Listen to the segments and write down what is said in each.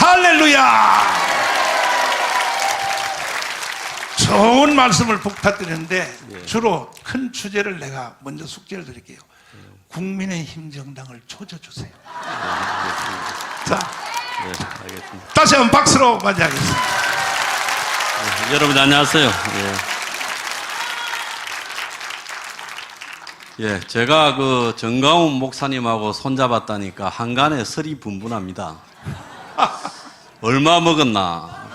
할렐루야. 좋은 말씀을 북파드렸는데 주로 큰 주제를 내가 먼저 숙제를 드릴게요. 국민의힘 정당을 조져주세요. 자, 네, 알겠습니다. 다시 한번 박수로 맞이하겠습니다. 네, 여러분 안녕하세요. 제가 그 정가훈 목사님하고 손잡았다니까 한간에 설이 분분합니다. 얼마 먹었나?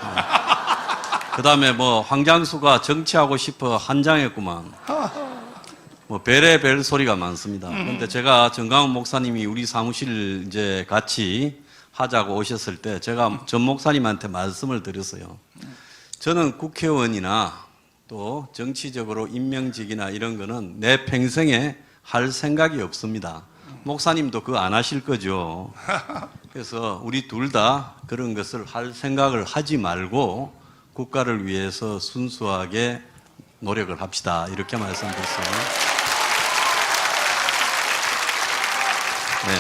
그 다음에 뭐 황장수가 정치하고 싶어 한장했구만. 뭐 별의별 소리가 많습니다. 그런데 제가 정가훈 목사님이 우리 사무실 이제 같이 하자고 오셨을 때 제가 전 목사님한테 말씀을 드렸어요. 저는 국회의원이나 또 정치적으로 임명직이나 이런 거는 내 평생에 할 생각이 없습니다. 목사님도 그거 안 하실 거죠. 그래서 우리 둘 다 그런 것을 할 생각을 하지 말고 국가를 위해서 순수하게 노력을 합시다. 이렇게 말씀드렸어요. 네.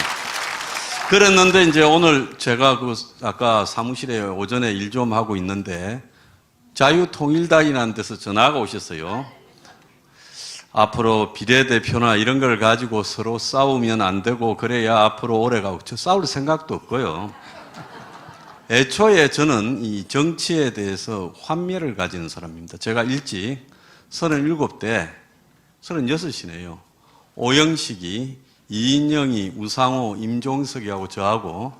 그랬는데 이제 오늘 제가 아까 사무실에 오전에 일 좀 하고 있는데 자유통일당이라는 데서 전화가 오셨어요. 앞으로 비례대표나 이런 걸 가지고 서로 싸우면 안 되고 그래야 앞으로 오래가고 저 싸울 생각도 없고요. 애초에 저는 이 정치에 대해서 환멸을 가지는 사람입니다. 제가 일찍 37대, 36이네요. 오영식이, 이인영이, 우상호, 임종석이하고 저하고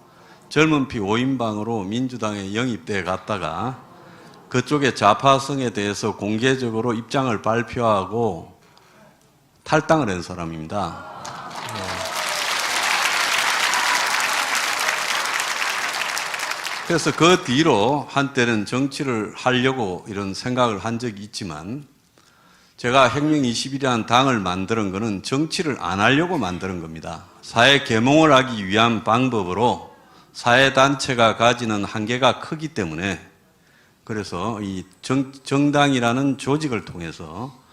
젊은 피 5인방으로 민주당에 영입돼 갔다가 그쪽의 좌파성에 대해서 공개적으로 입장을 발표하고 탈당을 한 사람입니다. 그래서 그 뒤로 한때는 정치를 하려고 이런 생각을 한 적이 있지만 제가 혁명 20일이라는 당을 만드는 것은 정치를 안 하려고 만드는 겁니다. 사회 계몽을 하기 위한 방법으로 사회단체가 가지는 한계가 크기 때문에 그래서 이 정당이라는 조직을 통해서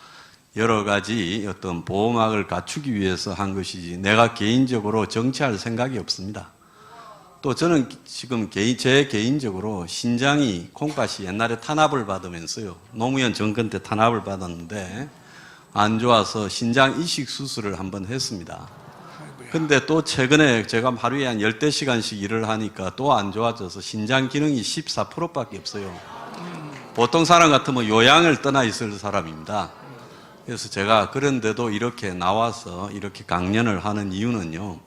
여러 가지 어떤 보호막을 갖추기 위해서 한 것이지 내가 개인적으로 정치할 생각이 없습니다. 또 저는 지금 제 개인적으로 신장이 콩팥이 옛날에 탄압을 받으면서요. 노무현 정권 때 탄압을 받았는데 안 좋아서 신장 이식 수술을 한번 했습니다. 근데 또 최근에 제가 하루에 한 10대시간씩 일을 하니까 또 안 좋아져서 신장 기능이 14%밖에 없어요. 보통 사람 같으면 요양을 떠나 있을 사람입니다. 그래서 제가 그런데도 이렇게 나와서 이렇게 강연을 하는 이유는요.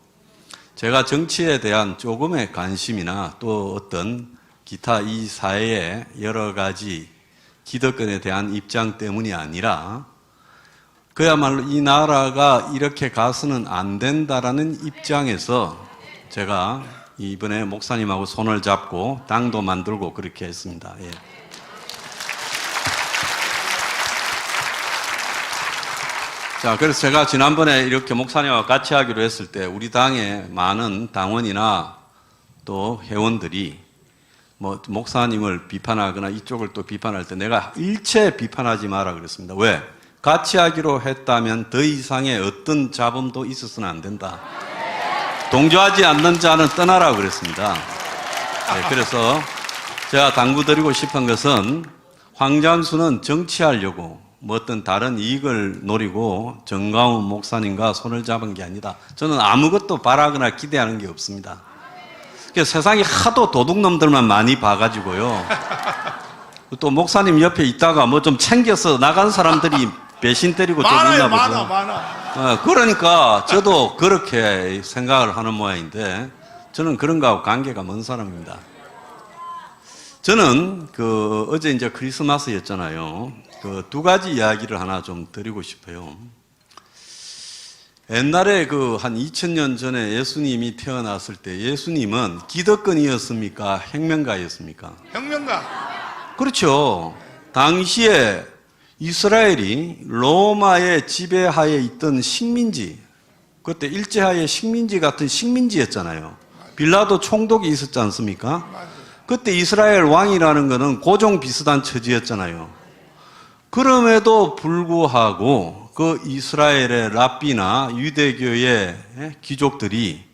제가 정치에 대한 조금의 관심이나 또 어떤 기타 이 사회의 여러 가지 기득권에 대한 입장 때문이 아니라 그야말로 이 나라가 이렇게 가서는 안 된다라는 입장에서 제가 이번에 목사님하고 손을 잡고 당도 만들고 그렇게 했습니다. 예. 자, 그래서 제가 지난번에 이렇게 목사님과 같이 하기로 했을 때 우리 당의 많은 당원이나 또 회원들이 뭐 목사님을 비판하거나 이쪽을 또 비판할 때 내가 일체 비판하지 마라 그랬습니다. 왜? 같이 하기로 했다면 더 이상의 어떤 잡음도 있어서는 안 된다. 동조하지 않는 자는 떠나라고 그랬습니다. 네, 그래서 제가 당부드리고 싶은 것은 황장수는 정치하려고 뭐 어떤 다른 이익을 노리고 정가훈 목사님과 손을 잡은 게 아니다. 저는 아무것도 바라거나 기대하는 게 없습니다. 세상에 하도 도둑놈들만 많이 봐가지고요. 또 목사님 옆에 있다가 뭐 좀 챙겨서 나간 사람들이 배신 때리고 좀 있나 보죠. 많아. 그러니까 저도 그렇게 생각을 하는 모양인데 저는 그런 거하고 관계가 먼 사람입니다. 저는 어제 이제 크리스마스였잖아요. 두 가지 이야기를 하나 좀 드리고 싶어요. 옛날에 한 2000년 전에 예수님이 태어났을 때 예수님은 기득권이었습니까? 혁명가였습니까? 혁명가. 그렇죠. 당시에 이스라엘이 로마의 지배하에 있던 식민지, 그때 일제하에 식민지 같은 식민지였잖아요. 빌라도 총독이 있었지 않습니까? 그때 이스라엘 왕이라는 것은 고종 비슷한 처지였잖아요. 그럼에도 불구하고 그 이스라엘의 랍비나 유대교의 귀족들이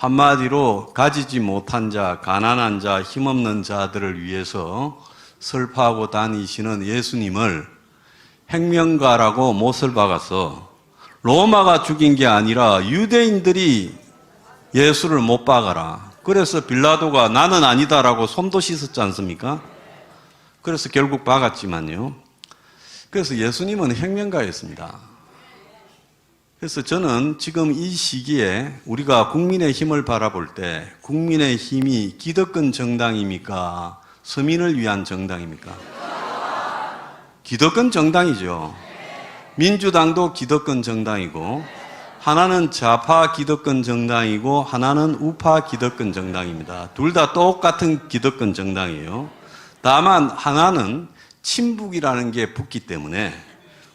한마디로 가지지 못한 자, 가난한 자, 힘없는 자들을 위해서 설파하고 다니시는 예수님을 행명가라고 못을 박아서 로마가 죽인 게 아니라 유대인들이 예수를 못 박아라. 그래서 빌라도가 나는 아니다라고 손도 씻었지 않습니까? 그래서 결국 박았지만요. 그래서 예수님은 행명가였습니다. 그래서 저는 지금 이 시기에 우리가 국민의힘을 바라볼 때 국민의힘이 기득권 정당입니까? 서민을 위한 정당입니까? 기득권 정당이죠. 민주당도 기득권 정당이고 하나는 좌파 기득권 정당이고 하나는 우파 기득권 정당입니다. 둘 다 똑같은 기득권 정당이에요. 다만 하나는 친북이라는 게 붙기 때문에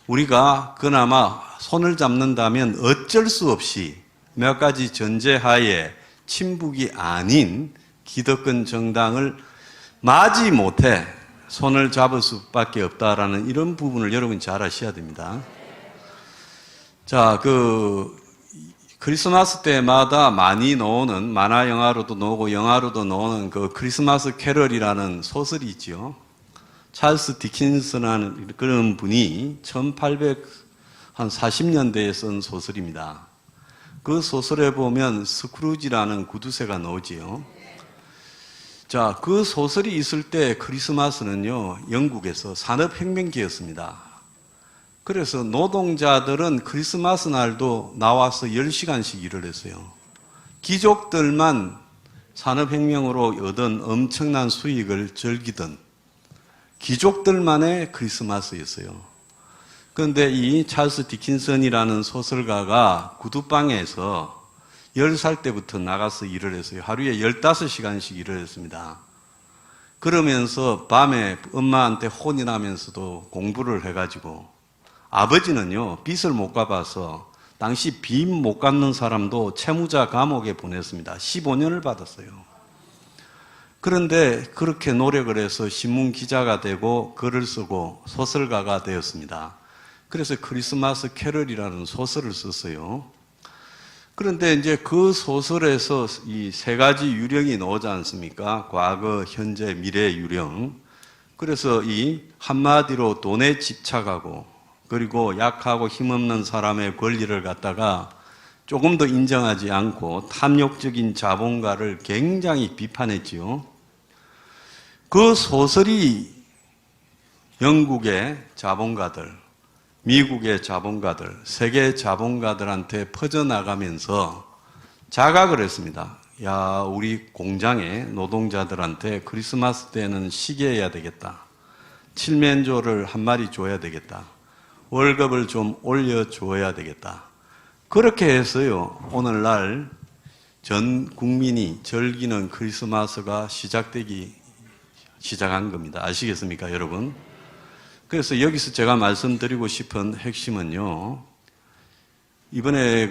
우리가 그나마 손을 잡는다면 어쩔 수 없이 몇 가지 전제하에 친북이 아닌 기득권 정당을 마지 못해 손을 잡을 수밖에 없다라는 이런 부분을 여러분 잘 아셔야 됩니다. 자, 크리스마스 때마다 많이 나오는 만화 영화로도 나오고 영화로도 나오는 그 크리스마스 캐럴이라는 소설이 있죠. 찰스 디킨슨이라는 그런 분이 1840년대에 쓴 소설입니다. 그 소설에 보면 스크루지라는 구두쇠가 나오지요. 자, 그 소설이 있을 때 크리스마스는요, 영국에서 산업혁명기였습니다. 그래서 노동자들은 크리스마스 날도 나와서 10시간씩 일을 했어요. 귀족들만 산업혁명으로 얻은 엄청난 수익을 즐기던 귀족들만의 크리스마스였어요. 그런데 이 찰스 디킨슨이라는 소설가가 구두방에서 10살 때부터 나가서 일을 했어요. 하루에 15시간씩 일을 했습니다. 그러면서 밤에 엄마한테 혼이 나면서도 공부를 해가지고 아버지는요, 빚을 못 갚아서 당시 빚 못 갚는 사람도 채무자 감옥에 보냈습니다. 15년을 받았어요. 그런데 그렇게 노력을 해서 신문 기자가 되고 글을 쓰고 소설가가 되었습니다. 그래서 크리스마스 캐럴이라는 소설을 썼어요. 그런데 이제 그 소설에서 이 세 가지 유령이 나오지 않습니까? 과거, 현재, 미래 유령. 그래서 이 한마디로 돈에 집착하고 그리고 약하고 힘없는 사람의 권리를 갖다가 조금 더 인정하지 않고 탐욕적인 자본가를 굉장히 비판했지요. 그 소설이 영국의 자본가들, 미국의 자본가들, 세계 자본가들한테 퍼져나가면서 자각을 했습니다. 야, 우리 공장의 노동자들한테 크리스마스 때는 쉬게 해야 되겠다. 칠면조를 한 마리 줘야 되겠다. 월급을 좀 올려줘야 되겠다. 그렇게 해서요, 오늘날 전 국민이 즐기는 크리스마스가 시작한 겁니다. 아시겠습니까, 여러분? 그래서 여기서 제가 말씀드리고 싶은 핵심은요, 이번에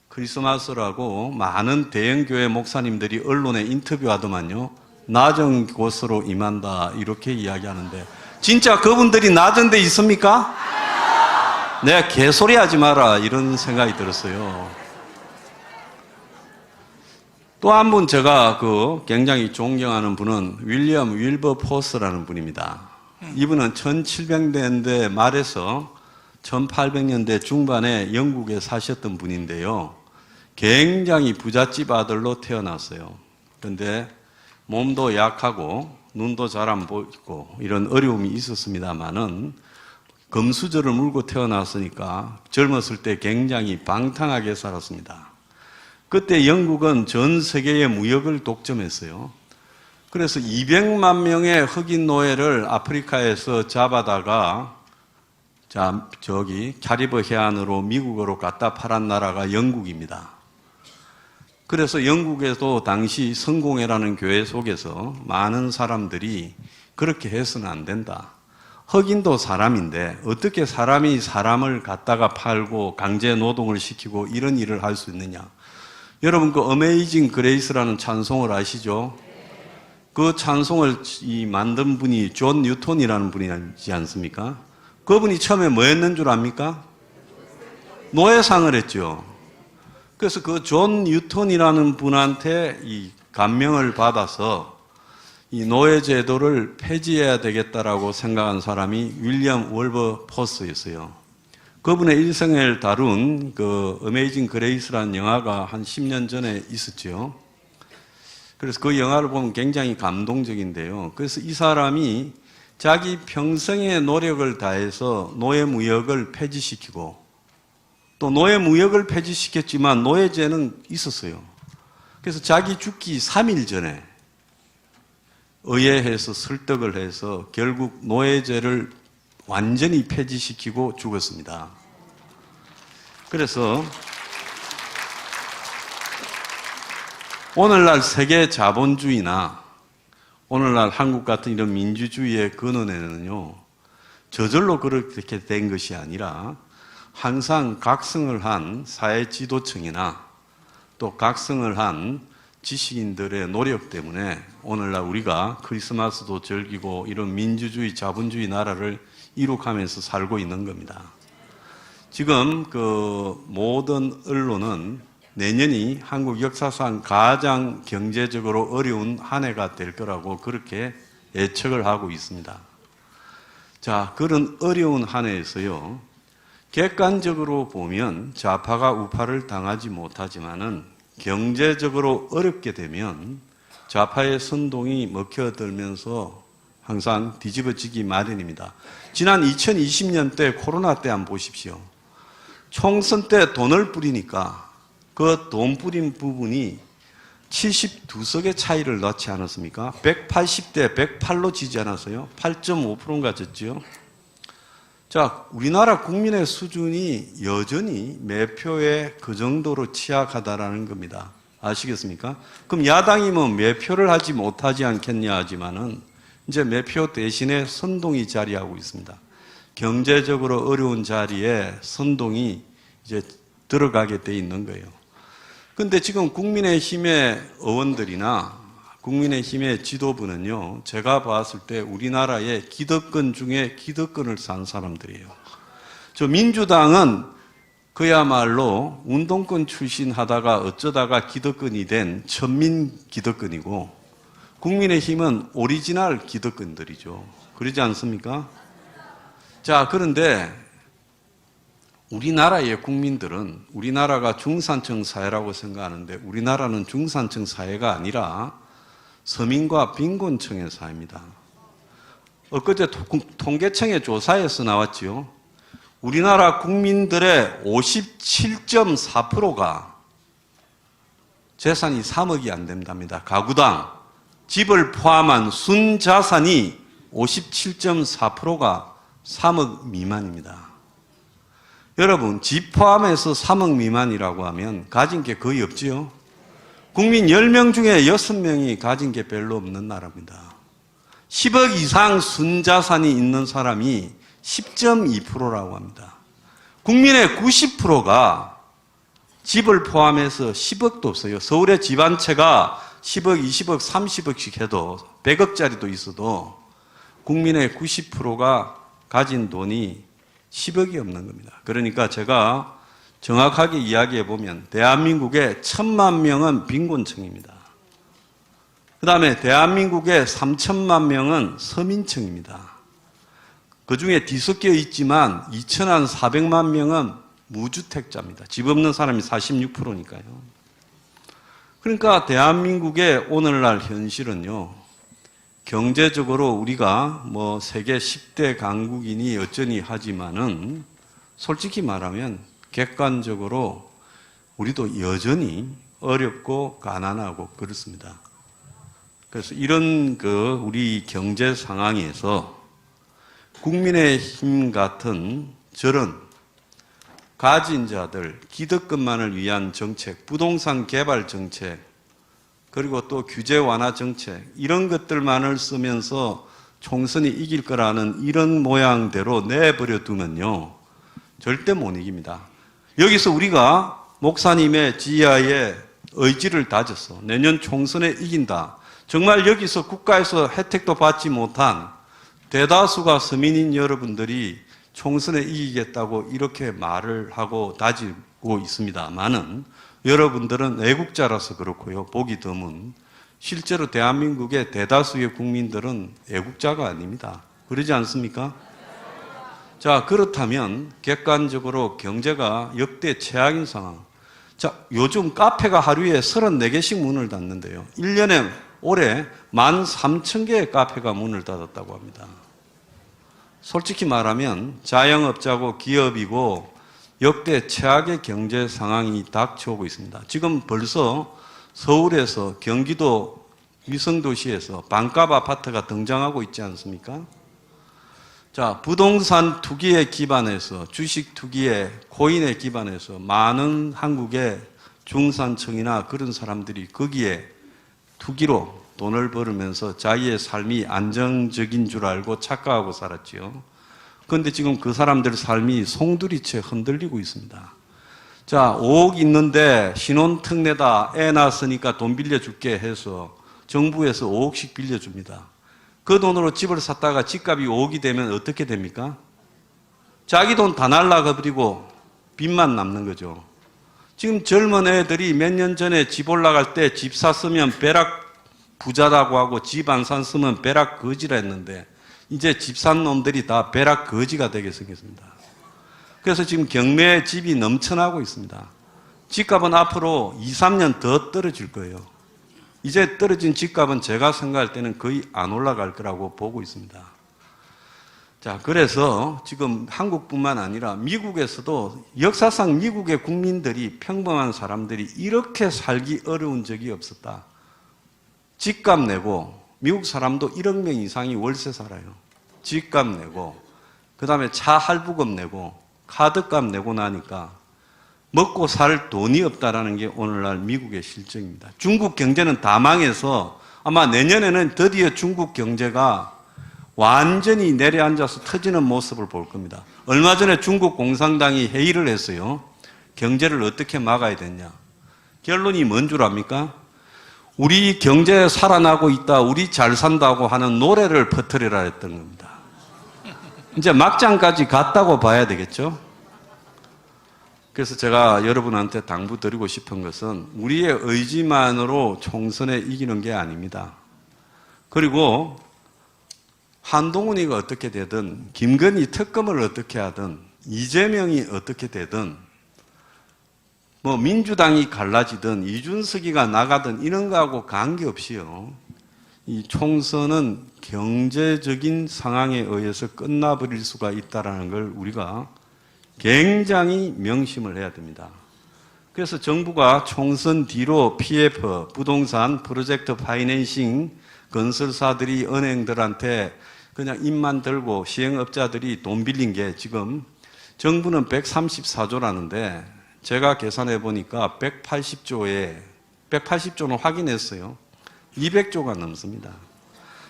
크리스마스라고 많은 대형교회 목사님들이 언론에 인터뷰하더만요, 낮은 곳으로 임한다, 이렇게 이야기하는데, 진짜 그분들이 낮은 데 있습니까? 내가 개소리 하지 마라, 이런 생각이 들었어요. 또 한 분 제가 굉장히 존경하는 분은 윌리엄 윌버포스라는 분입니다. 이분은 1700년대 말에서 1800년대 중반에 영국에 사셨던 분인데요. 굉장히 부잣집 아들로 태어났어요. 그런데 몸도 약하고 눈도 잘 안 보이고 이런 어려움이 있었습니다만은 금수저를 물고 태어났으니까 젊었을 때 굉장히 방탕하게 살았습니다. 그때 영국은 전 세계의 무역을 독점했어요. 그래서 200만 명의 흑인 노예를 아프리카에서 잡아다가 카리브 해안으로 미국으로 갖다 팔은 나라가 영국입니다. 그래서 영국에도 당시 성공회라는 교회 속에서 많은 사람들이 그렇게 해서는 안 된다. 흑인도 사람인데 어떻게 사람이 사람을 갖다가 팔고 강제 노동을 시키고 이런 일을 할 수 있느냐. 여러분 그 어메이징 그레이스라는 찬송을 아시죠? 그 찬송을 만든 분이 존 뉴턴이라는 분이지 않습니까? 그분이 처음에 뭐 했는 줄 압니까? 노예상을 했죠. 그래서 그 존 뉴턴이라는 분한테 이 감명을 받아서 이 노예 제도를 폐지해야 되겠다라고 생각한 사람이 윌리엄 월버 포스였어요. 그분의 일생을 다룬 그 어메이징 그레이스라는 영화가 한 10년 전에 있었죠. 그래서 그 영화를 보면 굉장히 감동적인데요. 그래서 이 사람이 자기 평생의 노력을 다해서 노예무역을 폐지시키고 또 노예무역을 폐지시켰지만 노예제는 있었어요. 그래서 자기 죽기 3일 전에 의회에서 설득을 해서 결국 노예제를 완전히 폐지시키고 죽었습니다. 그래서 오늘날 세계 자본주의나 오늘날 한국 같은 이런 민주주의의 근원에는요, 저절로 그렇게 된 것이 아니라 항상 각성을 한 사회 지도층이나 또 각성을 한 지식인들의 노력 때문에 오늘날 우리가 크리스마스도 즐기고 이런 민주주의, 자본주의 나라를 이룩하면서 살고 있는 겁니다. 지금 그 모든 언론은 내년이 한국 역사상 가장 경제적으로 어려운 한 해가 될 거라고 그렇게 예측을 하고 있습니다. 자, 그런 어려운 한 해에서요, 객관적으로 보면 좌파가 우파를 당하지 못하지만은 경제적으로 어렵게 되면 좌파의 선동이 먹혀들면서 항상 뒤집어지기 마련입니다. 지난 2020년 때 코로나 때 한번 보십시오. 총선 때 돈을 뿌리니까 그 돈 뿌린 부분이 72석의 차이를 넣지 않았습니까? 180대 108로 지지 않았어요? 8.5%인가 졌죠? 자, 우리나라 국민의 수준이 여전히 매표에 그 정도로 취약하다라는 겁니다. 아시겠습니까? 그럼 야당이 뭐 매표를 하지 못하지 않겠냐 하지만은 이제 매표 대신에 선동이 자리하고 있습니다. 경제적으로 어려운 자리에 선동이 이제 들어가게 돼 있는 거예요. 근데 지금 국민의힘의 의원들이나 국민의힘의 지도부는요, 제가 봤을 때 우리나라의 기득권 중에 기득권을 산 사람들이에요. 저 민주당은 그야말로 운동권 출신 하다가 어쩌다가 기득권이 된 천민 기득권이고, 국민의힘은 오리지널 기득권들이죠. 그러지 않습니까? 자, 그런데 우리나라의 국민들은 우리나라가 중산층 사회라고 생각하는데 우리나라는 중산층 사회가 아니라 서민과 빈곤층의 사회입니다. 엊그제 통계청의 조사에서 나왔지요. 우리나라 국민들의 57.4%가 재산이 3억이 안 된답니다. 가구당 집을 포함한 순자산이 57.4%가 3억 미만입니다. 여러분, 집 포함해서 3억 미만이라고 하면 가진 게 거의 없지요. 국민 10명 중에 6명이 가진 게 별로 없는 나라입니다. 10억 이상 순자산이 있는 사람이 10.2%라고 합니다. 국민의 90%가 집을 포함해서 10억도 없어요. 서울의 집 한 채가 10억, 20억, 30억씩 해도 100억짜리도 있어도 국민의 90%가 가진 돈이 10억이 없는 겁니다. 그러니까 제가 정확하게 이야기해 보면 대한민국의 1,000만 명은 빈곤층입니다. 그 다음에 대한민국의 3천만 명은 서민층입니다. 그 중에 뒤섞여 있지만 2,400만 명은 무주택자입니다. 집 없는 사람이 46%니까요. 그러니까 대한민국의 오늘날 현실은요, 경제적으로 우리가 뭐 세계 10대 강국이니 어쩌니 하지만은 솔직히 말하면 객관적으로 우리도 여전히 어렵고 가난하고 그렇습니다. 그래서 이런 우리 경제 상황에서 국민의힘 같은 저런 가진 자들, 기득권만을 위한 정책, 부동산 개발 정책, 그리고 또 규제 완화 정책, 이런 것들만을 쓰면서 총선이 이길 거라는 이런 모양대로 내버려 두면요, 절대 못 이깁니다. 여기서 우리가 목사님의 지하에 의지를 다져서 내년 총선에 이긴다. 정말 여기서 국가에서 혜택도 받지 못한 대다수가 서민인 여러분들이 총선에 이기겠다고 이렇게 말을 하고 다지고 있습니다만은 여러분들은 애국자라서 그렇고요. 보기 드문. 실제로 대한민국의 대다수의 국민들은 애국자가 아닙니다. 그러지 않습니까? 자, 그렇다면 객관적으로 경제가 역대 최악인 상황. 자, 요즘 카페가 하루에 34개씩 문을 닫는데요. 1년에 올해 13,000개의 카페가 문을 닫았다고 합니다. 솔직히 말하면 자영업자고 기업이고 역대 최악의 경제 상황이 닥쳐오고 있습니다. 지금 벌써 서울에서 경기도 위성도시에서 반값 아파트가 등장하고 있지 않습니까? 자, 부동산 투기에 기반해서 주식 투기에 코인에 기반해서 많은 한국의 중산층이나 그런 사람들이 거기에 투기로 돈을 벌으면서 자기의 삶이 안정적인 줄 알고 착각하고 살았지요. 그런데 지금 그 사람들 삶이 송두리째 흔들리고 있습니다. 자, 5억 있는데 신혼특례다, 애 낳았으니까 돈 빌려줄게 해서 정부에서 5억씩 빌려줍니다. 그 돈으로 집을 샀다가 집값이 5억이 되면 어떻게 됩니까? 자기 돈 다 날라가버리고 빚만 남는 거죠. 지금 젊은 애들이 몇 년 전에 집 올라갈 때 집 샀으면 벼락 부자라고 하고 집 안 샀으면 벼락 거지라 했는데 이제 집 산 놈들이 다 벼락 거지가 되게 생겼습니다. 그래서 지금 경매에 집이 넘쳐나고 있습니다. 집값은 앞으로 2, 3년 더 떨어질 거예요. 이제 떨어진 집값은 제가 생각할 때는 거의 안 올라갈 거라고 보고 있습니다. 자, 그래서 지금 한국뿐만 아니라 미국에서도 역사상 미국의 국민들이 평범한 사람들이 이렇게 살기 어려운 적이 없었다. 집값 내고 미국 사람도 1억 명 이상이 월세 살아요. 집값 내고 그 다음에 차 할부금 내고 카드값 내고 나니까 먹고 살 돈이 없다라는 게 오늘날 미국의 실정입니다. 중국 경제는 다 망해서 아마 내년에는 드디어 중국 경제가 완전히 내려앉아서 터지는 모습을 볼 겁니다. 얼마 전에 중국 공산당이 회의를 했어요. 경제를 어떻게 막아야 되냐. 결론이 뭔 줄 압니까? 우리 경제 살아나고 있다, 우리 잘 산다고 하는 노래를 퍼뜨리라 했던 겁니다. 이제 막장까지 갔다고 봐야 되겠죠? 그래서 제가 여러분한테 당부드리고 싶은 것은 우리의 의지만으로 총선에 이기는 게 아닙니다. 그리고 한동훈이가 어떻게 되든 김건희 특검을 어떻게 하든 이재명이 어떻게 되든 뭐 민주당이 갈라지든 이준석이가 나가든 이런 거하고 관계없이요. 이 총선은 경제적인 상황에 의해서 끝나버릴 수가 있다는 걸 우리가 굉장히 명심을 해야 됩니다. 그래서 정부가 총선 뒤로 PF, 부동산, 프로젝트 파이낸싱, 건설사들이 은행들한테 그냥 입만 들고 시행업자들이 돈 빌린 게 지금 정부는 134조라는데 제가 계산해 보니까 180조는 확인했어요. 200조가 넘습니다.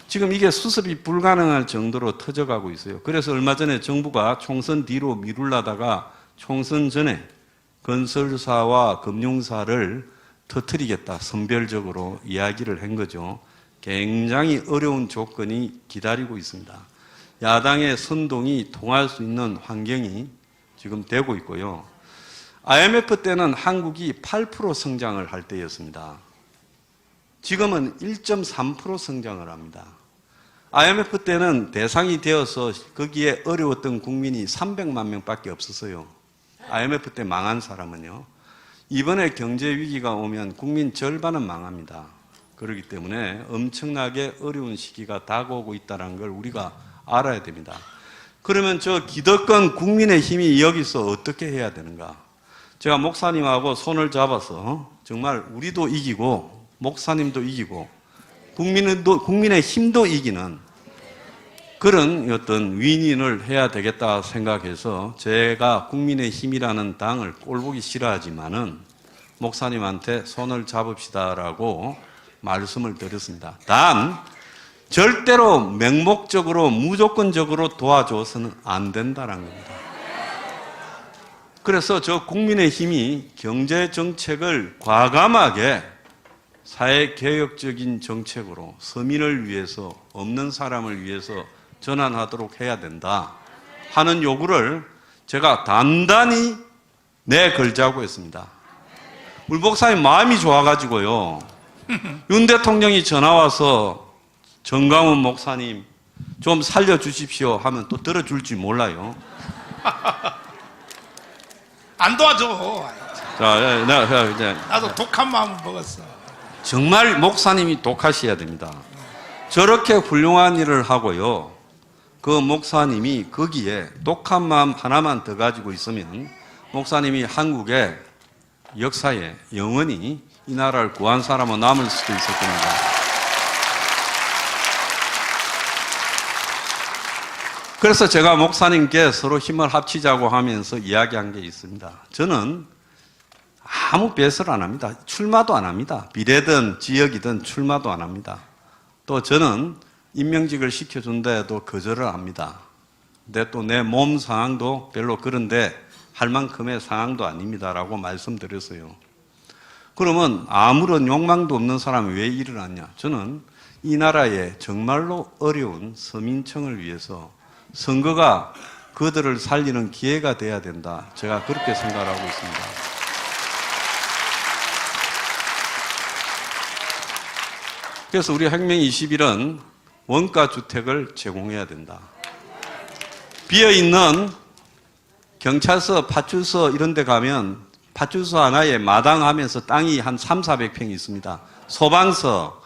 지금 이게 수습이 불가능할 정도로 터져가고 있어요. 그래서 얼마 전에 정부가 총선 뒤로 미루려다가 총선 전에 건설사와 금융사를 터뜨리겠다 선별적으로 이야기를 한 거죠. 굉장히 어려운 조건이 기다리고 있습니다. 야당의 선동이 통할 수 있는 환경이 지금 되고 있고요. IMF 때는 한국이 8% 성장을 할 때였습니다. 지금은 1.3% 성장을 합니다. IMF 때는 대상이 되어서 거기에 어려웠던 국민이 300만 명밖에 없었어요. IMF 때 망한 사람은요. 이번에 경제 위기가 오면 국민 절반은 망합니다. 그렇기 때문에 엄청나게 어려운 시기가 다가오고 있다는 걸 우리가 알아야 됩니다. 그러면 저 기득권 국민의힘이 여기서 어떻게 해야 되는가? 제가 목사님하고 손을 잡아서 정말 우리도 이기고 목사님도 이기고 국민의 힘도 이기는 그런 어떤 윈윈을 해야 되겠다 생각해서 제가 국민의 힘이라는 당을 꼴보기 싫어하지만은 목사님한테 손을 잡읍시다라고 말씀을 드렸습니다. 단 절대로 맹목적으로 무조건적으로 도와줘서는 안 된다는 겁니다. 그래서 저 국민의 힘이 경제 정책을 과감하게 사회개혁적인 정책으로 서민을 위해서 없는 사람을 위해서 전환하도록 해야 된다 하는 요구를 제가 단단히 내걸자고 했습니다. 우리 목사님 마음이 좋아가지고요. 윤 대통령이 전화와서 정강훈 목사님 좀 살려주십시오 하면 또 들어줄지 몰라요. 안 도와줘. 자, 내가 이제 나도 독한 마음을 먹었어. 정말 목사님이 독하셔야 됩니다. 저렇게 훌륭한 일을 하고요. 그 목사님이 거기에 독한 마음 하나만 더 가지고 있으면 목사님이 한국의 역사에 영원히 이 나라를 구한 사람은 남을 수도 있을 겁니다. 그래서 제가 목사님께 서로 힘을 합치자고 하면서 이야기한 게 있습니다. 저는 아무 배설을 안 합니다. 출마도 안 합니다. 비례든 지역이든 출마도 안 합니다. 또 저는 임명직을 시켜준데도 거절을 합니다. 근데 또 내 몸 상황도 별로 그런데 할 만큼의 상황도 아닙니다라고 말씀드렸어요. 그러면 아무런 욕망도 없는 사람이 왜 일을 하냐? 저는 이 나라의 정말로 어려운 서민층을 위해서 선거가 그들을 살리는 기회가 돼야 된다. 제가 그렇게 생각을 하고 있습니다. 그래서 우리 혁명 21은 원가 주택을 제공해야 된다. 비어있는 경찰서, 파출소 이런 데 가면 파출소 하나에 마당하면서 땅이 한 300~400평이 있습니다. 소방서,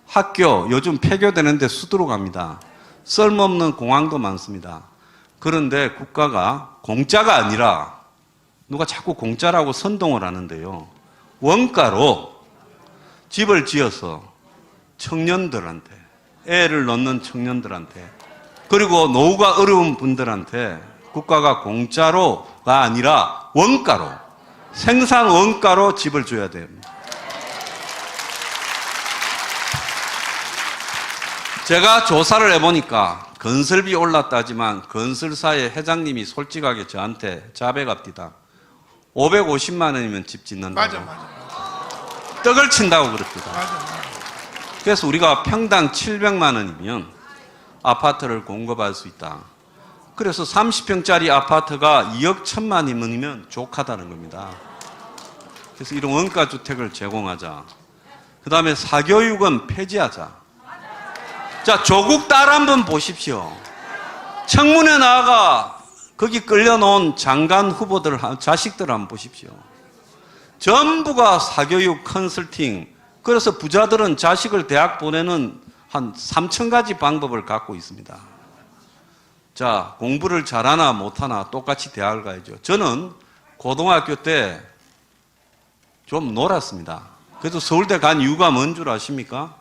학교, 요즘 폐교되는데 수두로 갑니다. 쓸모없는 공항도 많습니다. 그런데 국가가 공짜가 아니라 누가 자꾸 공짜라고 선동을 하는데요. 원가로 집을 지어서 청년들한테, 애를 낳는 청년들한테, 그리고 노후가 어려운 분들한테 국가가 공짜로가 아니라 원가로, 생산 원가로 집을 줘야 됩니다. 제가 조사를 해보니까 건설비 올랐다지만 건설사의 회장님이 솔직하게 저한테 자백합니다. 550만 원이면 집 짓는다고. 맞아. 떡을 친다고 그럽니다. 맞아. 그래서 우리가 평당 700만 원이면 아파트를 공급할 수 있다. 그래서 30평짜리 아파트가 2억 1천만 원이면 족하다는 겁니다. 그래서 이런 원가 주택을 제공하자. 그 다음에 사교육은 폐지하자. 자, 조국 딸 한번 보십시오. 청문회 나가 거기 끌려놓은 장관 후보들, 자식들 한번 보십시오. 전부가 사교육 컨설팅. 그래서 부자들은 자식을 대학 보내는 한 3,000가지 방법을 갖고 있습니다. 자, 공부를 잘하나 못하나 똑같이 대학을 가야죠. 저는 고등학교 때 좀 놀았습니다. 그래서 서울대 간 이유가 뭔 줄 아십니까?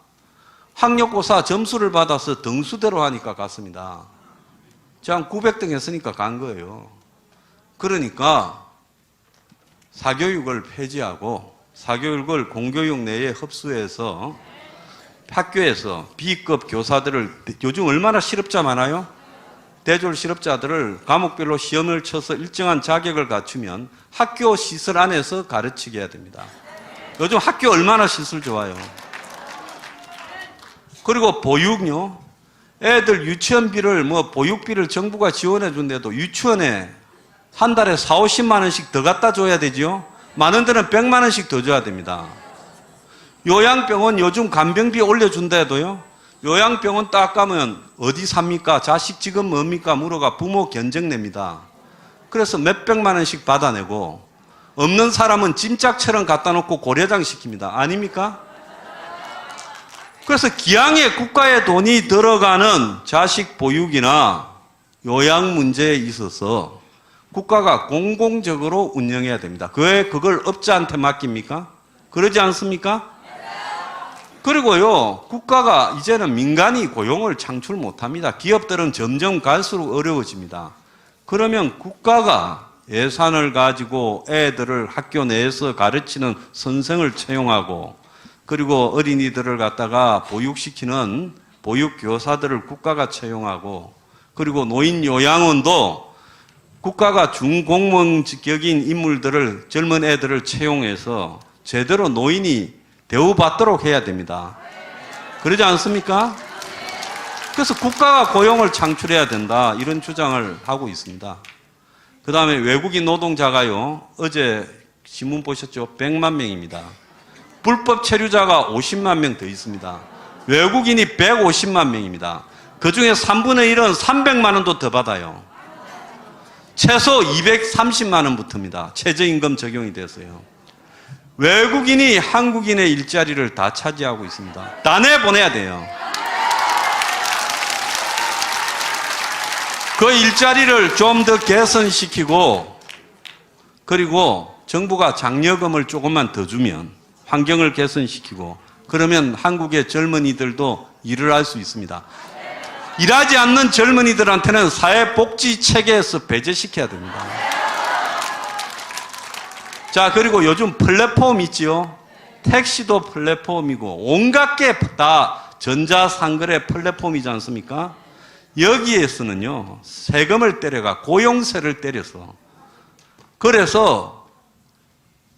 학력고사 점수를 받아서 등수대로 하니까 갔습니다. 제가 900등 했으니까 간 거예요. 그러니까 사교육을 폐지하고 사교육을 공교육 내에 흡수해서 학교에서 B급 교사들을, 요즘 얼마나 실업자 많아요? 대졸 실업자들을 과목별로 시험을 쳐서 일정한 자격을 갖추면 학교 시설 안에서 가르치게 해야 됩니다. 요즘 학교 얼마나 시설 좋아요. 그리고 보육요. 애들 유치원비를 보육비를 정부가 지원해 준대도 유치원에 한 달에 40~50만 원씩 더 갖다 줘야 되죠. 많은 데는 100만 원씩 더 줘야 됩니다. 요양병원 요즘 간병비 올려준다 해도요. 요양병원 딱 가면 어디 삽니까? 자식 지금 뭡니까? 물어가 부모 견적 냅니다. 그래서 몇백만 원씩 받아내고 없는 사람은 짐짝처럼 갖다 놓고 고려장 시킵니다. 아닙니까? 그래서 기왕에 국가의 돈이 들어가는 자식 보육이나 요양 문제에 있어서 국가가 공공적으로 운영해야 됩니다. 왜 그걸 업자한테 맡깁니까? 그러지 않습니까? 그리고요, 국가가 이제는 민간이 고용을 창출 못합니다. 기업들은 점점 갈수록 어려워집니다. 그러면 국가가 예산을 가지고 애들을 학교 내에서 가르치는 선생을 채용하고 그리고 어린이들을 갖다가 보육시키는 보육교사들을 국가가 채용하고 그리고 노인 요양원도 국가가 중공무원격인 인물들을 젊은 애들을 채용해서 제대로 노인이 대우받도록 해야 됩니다. 그러지 않습니까? 그래서 국가가 고용을 창출해야 된다 이런 주장을 하고 있습니다. 그 다음에 외국인 노동자가요 어제 신문 보셨죠? 100만 명입니다. 불법 체류자가 50만 명 더 있습니다. 외국인이 150만 명입니다. 그 중에 3분의 1은 300만 원도 더 받아요. 최소 230만 원 붙습니다. 최저임금 적용이 돼서요. 외국인이 한국인의 일자리를 다 차지하고 있습니다. 다 내보내야 돼요. 그 일자리를 좀 더 개선시키고, 그리고 정부가 장려금을 조금만 더 주면, 환경을 개선시키고, 그러면 한국의 젊은이들도 일을 할 수 있습니다. 일하지 않는 젊은이들한테는 사회복지 체계에서 배제시켜야 됩니다. 자, 그리고 요즘 플랫폼 있지요? 택시도 플랫폼이고 온갖 게 다 전자상거래 플랫폼이지 않습니까? 여기에서는요, 세금을 때려가 고용세를 때려서, 그래서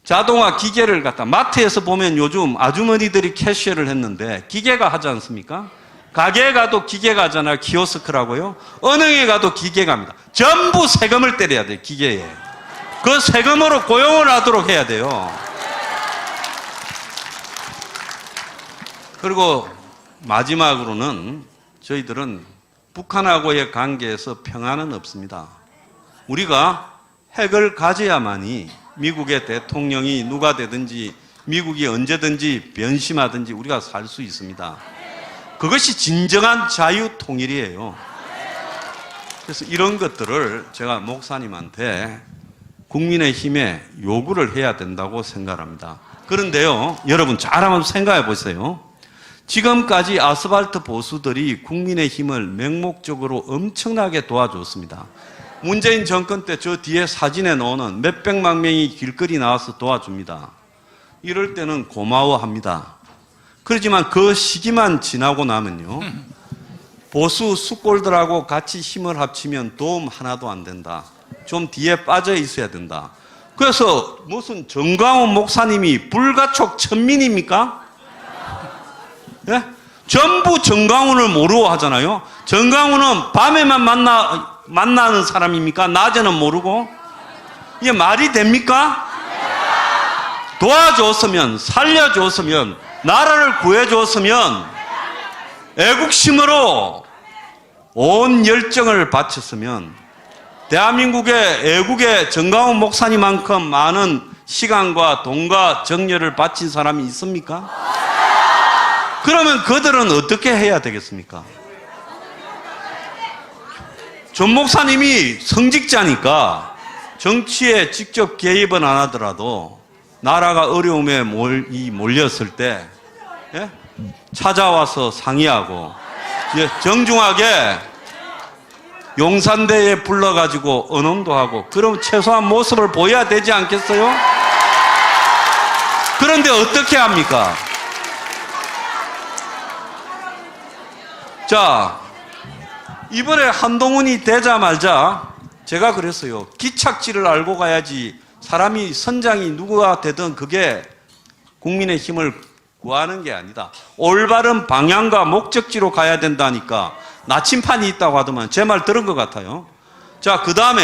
자동화 기계를 갖다, 마트에서 보면 요즘 아주머니들이 캐시어를 했는데 기계가 하지 않습니까? 가게에 가도 기계가 하잖아요. 키오스크라고요. 은행에 가도 기계가 합니다. 전부 세금을 때려야 돼요, 기계에. 그 세금으로 고용을 하도록 해야 돼요. 그리고 마지막으로는 저희들은 북한하고의 관계에서 평화는 없습니다. 우리가 핵을 가져야만이 미국의 대통령이 누가 되든지 미국이 언제든지 변심하든지 우리가 살 수 있습니다. 그것이 진정한 자유통일이에요. 그래서 이런 것들을 제가 목사님한테 국민의힘에 요구를 해야 된다고 생각합니다. 그런데요, 여러분 잘 한번 생각해 보세요. 지금까지 아스팔트 보수들이 국민의힘을 맹목적으로 엄청나게 도와줬습니다. 문재인 정권 때 저 뒤에 사진에 넣어놓은 몇백만 명이 길거리 나와서 도와줍니다. 이럴 때는 고마워합니다. 그렇지만 그 시기만 지나고 나면요, 보수 숙골들하고 같이 힘을 합치면 도움 하나도 안 된다. 좀 뒤에 빠져 있어야 된다. 그래서 무슨 정광훈 목사님이 불가촉 천민입니까? 예? 전부 정광훈을 모르고 하잖아요. 정광훈은 밤에만 만나는 사람입니까? 낮에는 모르고? 이게 말이 됩니까? 도와줬으면, 살려줬으면, 나라를 구해줬으면, 애국심으로 온 열정을 바쳤으면, 대한민국의 애국의 정광훈 목사님만큼 많은 시간과 돈과 정열을 바친 사람이 있습니까? 그러면 그들은 어떻게 해야 되겠습니까? 전 목사님이 성직자니까 정치에 직접 개입은 안 하더라도 나라가 어려움에 몰렸을 때, 예? 찾아와서 상의하고, 정중하게 용산대에 불러가지고 언론도 하고, 그럼 최소한 모습을 보여야 되지 않겠어요? 그런데 어떻게 합니까? 자, 이번에 한동훈이 되자마자 제가 그랬어요. 기착지를 알고 가야지. 사람이 선장이 누구가 되든 그게 국민의 힘을 구하는 게 아니다. 올바른 방향과 목적지로 가야 된다니까. 나침판이 있다고 하더만 제 말 들은 것 같아요. 자, 그 다음에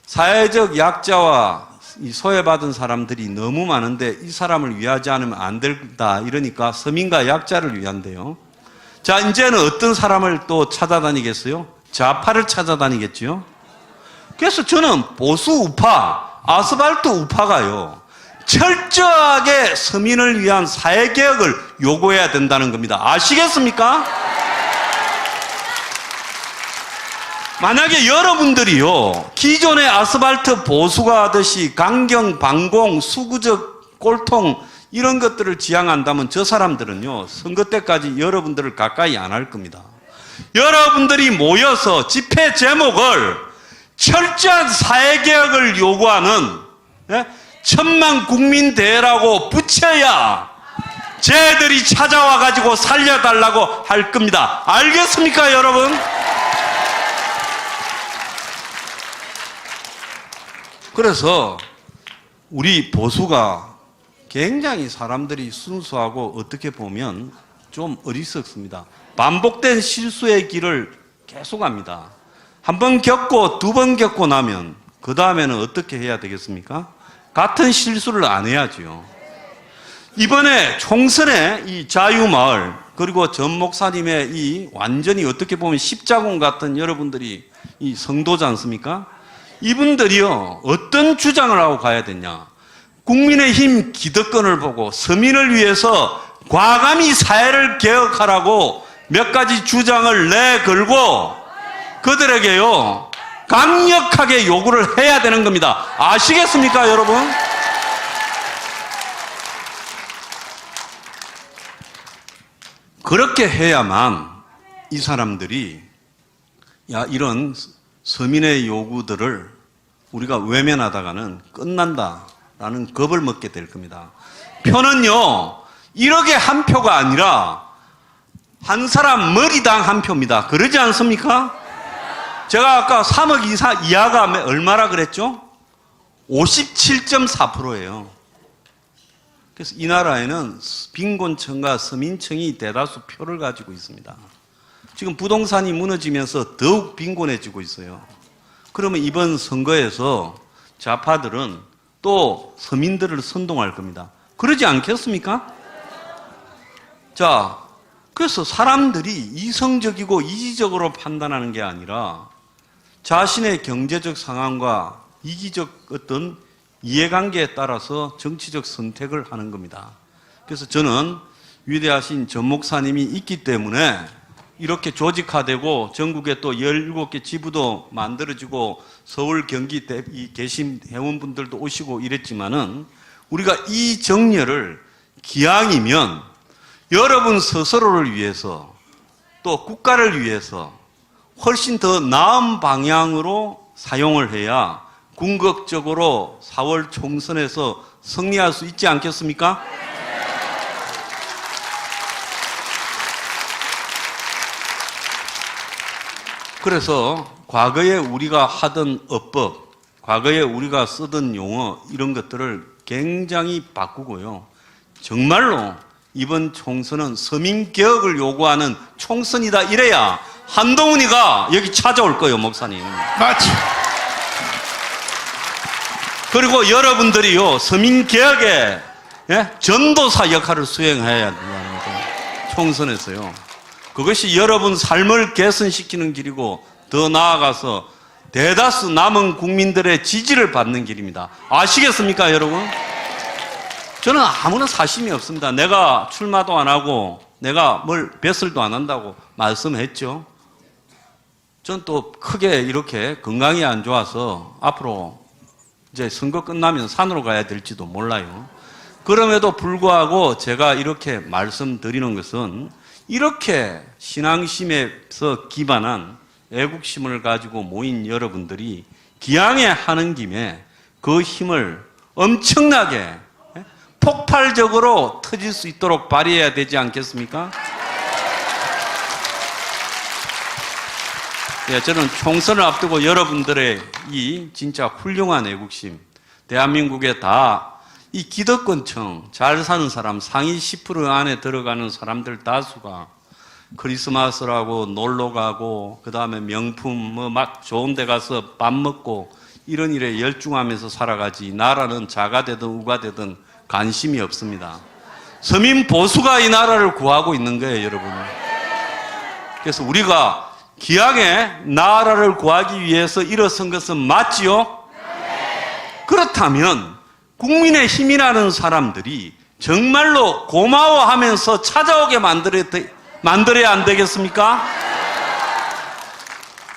사회적 약자와 소외받은 사람들이 너무 많은데 이 사람을 위하지 않으면 안 된다. 이러니까 서민과 약자를 위한대요. 자, 이제는 어떤 사람을 또 찾아다니겠어요? 좌파를 찾아다니겠죠? 그래서 저는 보수 우파, 아스팔트 우파가요, 철저하게 서민을 위한 사회개혁을 요구해야 된다는 겁니다. 아시겠습니까? 만약에 여러분들이요, 기존의 아스팔트 보수가 하듯이 강경, 반공, 수구적 꼴통 이런 것들을 지향한다면 저 사람들은요, 선거 때까지 여러분들을 가까이 안 할 겁니다. 여러분들이 모여서 집회 제목을 철저한 사회개혁을 요구하는, 예? 천만 국민대회라고 붙여야 쟤들이 찾아와가지고 살려달라고 할 겁니다. 알겠습니까, 여러분? 그래서 우리 보수가 굉장히 사람들이 순수하고 어떻게 보면 좀 어리석습니다. 반복된 실수의 길을 계속합니다. 한 번 겪고 두 번 겪고 나면 그 다음에는 어떻게 해야 되겠습니까? 같은 실수를 안 해야죠. 이번에 총선에 이 자유마을 그리고 전 목사님의 이 완전히 어떻게 보면 십자군 같은 여러분들이 이 성도지 않습니까? 이분들이요 어떤 주장을 하고 가야 되냐? 국민의힘 기득권을 보고 서민을 위해서 과감히 사회를 개혁하라고 몇 가지 주장을 내걸고 그들에게요 강력하게 요구를 해야 되는 겁니다. 아시겠습니까, 여러분? 그렇게 해야만 이 사람들이 야 이런 서민의 요구들을 우리가 외면하다가는 끝난다라는 겁을 먹게 될 겁니다. 표는요 이렇게 한 표가 아니라 한 사람 머리당 한 표입니다. 그러지 않습니까? 제가 아까 3억 이하가 얼마라 그랬죠? 57.4%예요. 그래서 이 나라에는 빈곤층과 서민층이 대다수 표를 가지고 있습니다. 지금 부동산이 무너지면서 더욱 빈곤해지고 있어요. 그러면 이번 선거에서 좌파들은 또 서민들을 선동할 겁니다. 그러지 않겠습니까? 자, 그래서 사람들이 이성적이고 이기적으로 판단하는 게 아니라 자신의 경제적 상황과 이기적 어떤 이해관계에 따라서 정치적 선택을 하는 겁니다. 그래서 저는 위대하신 전 목사님이 있기 때문에 이렇게 조직화되고 전국에 또 17개 지부도 만들어지고 서울, 경기 계신 회원분들도 오시고 이랬지만은 우리가 이 정렬을 기왕이면 여러분 스스로를 위해서 또 국가를 위해서 훨씬 더 나은 방향으로 사용을 해야 궁극적으로 4월 총선에서 승리할 수 있지 않겠습니까? 그래서 과거에 우리가 하던 어법, 과거에 우리가 쓰던 용어 이런 것들을 굉장히 바꾸고요. 정말로 이번 총선은 서민개혁을 요구하는 총선이다 이래야 한동훈이가 여기 찾아올 거예요, 목사님. 맞지. 그리고 여러분들이요 서민개혁의 전도사 역할을 수행해야 된다는 거죠. 총선에서요. 그것이 여러분 삶을 개선시키는 길이고 더 나아가서 대다수 남은 국민들의 지지를 받는 길입니다. 아시겠습니까, 여러분? 저는 아무런 사심이 없습니다. 내가 출마도 안 하고 내가 뭘 뱃설도 안 한다고 말씀했죠. 전 또 크게 이렇게 건강이 안 좋아서 앞으로 이제 선거 끝나면 산으로 가야 될지도 몰라요. 그럼에도 불구하고 제가 이렇게 말씀드리는 것은 이렇게 신앙심에서 기반한 애국심을 가지고 모인 여러분들이 기왕에 하는 김에 그 힘을 엄청나게 폭발적으로 터질 수 있도록 발휘해야 되지 않겠습니까? 저는 총선을 앞두고 여러분들의 이 진짜 훌륭한 애국심, 대한민국에 다 이 기득권층, 잘 사는 사람, 상위 10% 안에 들어가는 사람들 다수가 크리스마스라고 놀러 가고, 그 다음에 명품, 막 좋은 데 가서 밥 먹고, 이런 일에 열중하면서 살아가지, 나라는 자가 되든 우가 되든 관심이 없습니다. 서민 보수가 이 나라를 구하고 있는 거예요, 여러분. 그래서 우리가 기왕에 나라를 구하기 위해서 일어선 것은 맞지요? 그렇다면 국민의 힘이라는 사람들이 정말로 고마워하면서 찾아오게 만들어야 안 되겠습니까?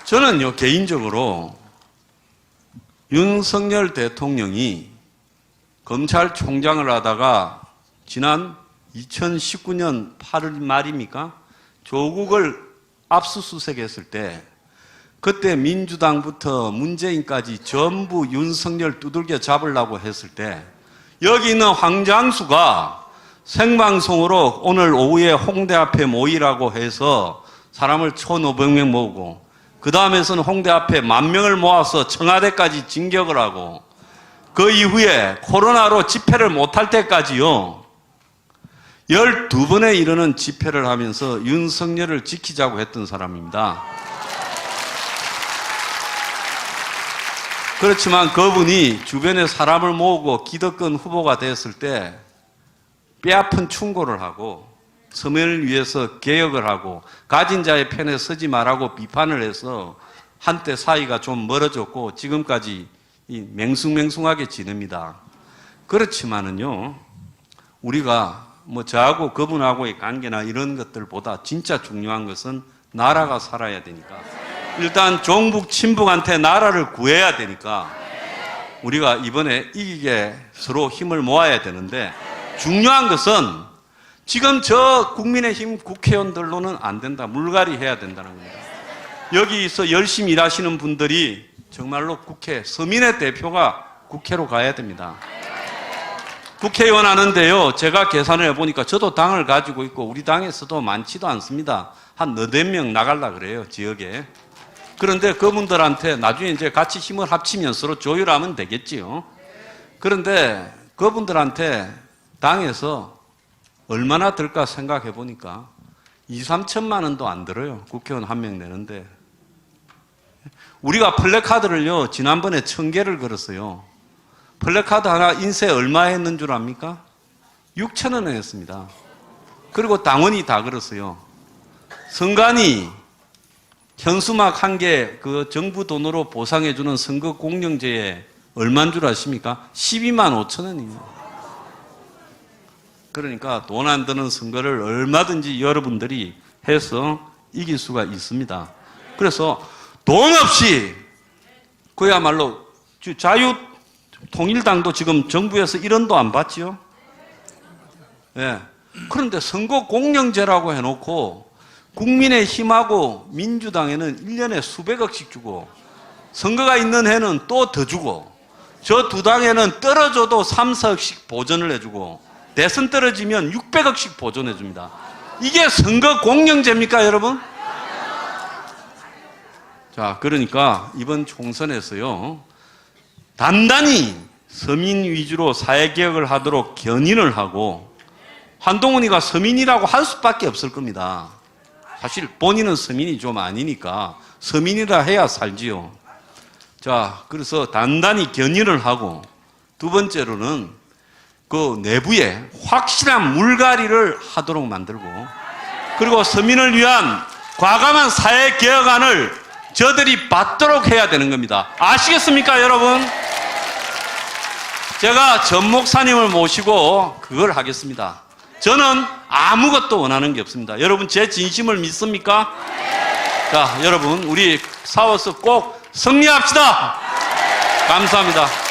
저는요, 개인적으로 윤석열 대통령이 검찰총장을 하다가 지난 2019년 8월 말입니까? 조국을 압수수색했을 때 그때 민주당부터 문재인까지 전부 윤석열 두들겨 잡으려고 했을 때 여기 있는 황장수가 생방송으로 오늘 오후에 홍대 앞에 모이라고 해서 사람을 1,500명 모으고 그 다음에서는 홍대 앞에 10,000명을 모아서 청와대까지 진격을 하고 그 이후에 코로나로 집회를 못할 때까지요 12번에 이르는 집회를 하면서 윤석열을 지키자고 했던 사람입니다. 그렇지만 그분이 주변에 사람을 모으고 기득권 후보가 됐을 때 뼈아픈 충고를 하고 서민을 위해서 개혁을 하고 가진 자의 편에 서지 말라고 비판을 해서 한때 사이가 좀 멀어졌고 지금까지 맹숭맹숭하게 지냅니다. 그렇지만은요, 우리가 뭐 저하고 그분하고의 관계나 이런 것들보다 진짜 중요한 것은 나라가 살아야 되니까, 일단 종북 친북한테 나라를 구해야 되니까 우리가 이번에 이기게 서로 힘을 모아야 되는데, 중요한 것은 지금 저 국민의힘 국회의원들로는 안 된다. 물갈이 해야 된다는 겁니다. 여기서 열심히 일하시는 분들이 정말로 서민의 대표가 국회로 가야 됩니다. 국회의원 하는데요, 제가 계산을 해보니까 저도 당을 가지고 있고 우리 당에서도 많지도 않습니다. 한 4-5명 나가려고 그래요, 지역에. 그런데 그분들한테 나중에 이제 같이 힘을 합치면 서로 조율하면 되겠지요. 그런데 그분들한테 당에서 얼마나 들까 생각해 보니까 2-3천만 원도 안 들어요. 국회의원 한 명 내는데. 우리가 플래카드를요, 지난번에 1000개를 걸었어요. 플래카드 하나 인쇄 얼마 했는 줄 압니까? 6,000원 했습니다. 그리고 당원이 다 걸었어요. 선관위 현수막 1개 그 정부 돈으로 보상해주는 선거 공영제에 얼마인 줄 아십니까? 12만 5천 원이에요. 그러니까 돈 안 드는 선거를 얼마든지 여러분들이 해서 이길 수가 있습니다. 그래서 돈 없이 그야말로 자유통일당도 지금 정부에서 1원도 안 받지요. 예. 그런데 선거 공영제라고 해놓고 국민의힘하고 민주당에는 1년에 수백억씩 주고 선거가 있는 해는 또 더 주고 저 두 당에는 떨어져도 3-4억씩 보전을 해주고 대선 떨어지면 600억씩 보존해 줍니다. 이게 선거 공영제입니까, 여러분? 자, 그러니까 이번 총선에서요, 단단히 서민 위주로 사회개혁을 하도록 견인을 하고, 한동훈이가 서민이라고 할 수밖에 없을 겁니다. 사실 본인은 서민이 좀 아니니까 서민이라 해야 살지요. 자, 그래서 단단히 견인을 하고, 두 번째로는 그 내부에 확실한 물갈이를 하도록 만들고, 그리고 서민을 위한 과감한 사회개혁안을 저들이 받도록 해야 되는 겁니다. 아시겠습니까, 여러분? 제가 전 목사님을 모시고 그걸 하겠습니다. 저는 아무것도 원하는 게 없습니다. 여러분 제 진심을 믿습니까? 자, 여러분 우리 싸워서 꼭 승리합시다. 감사합니다.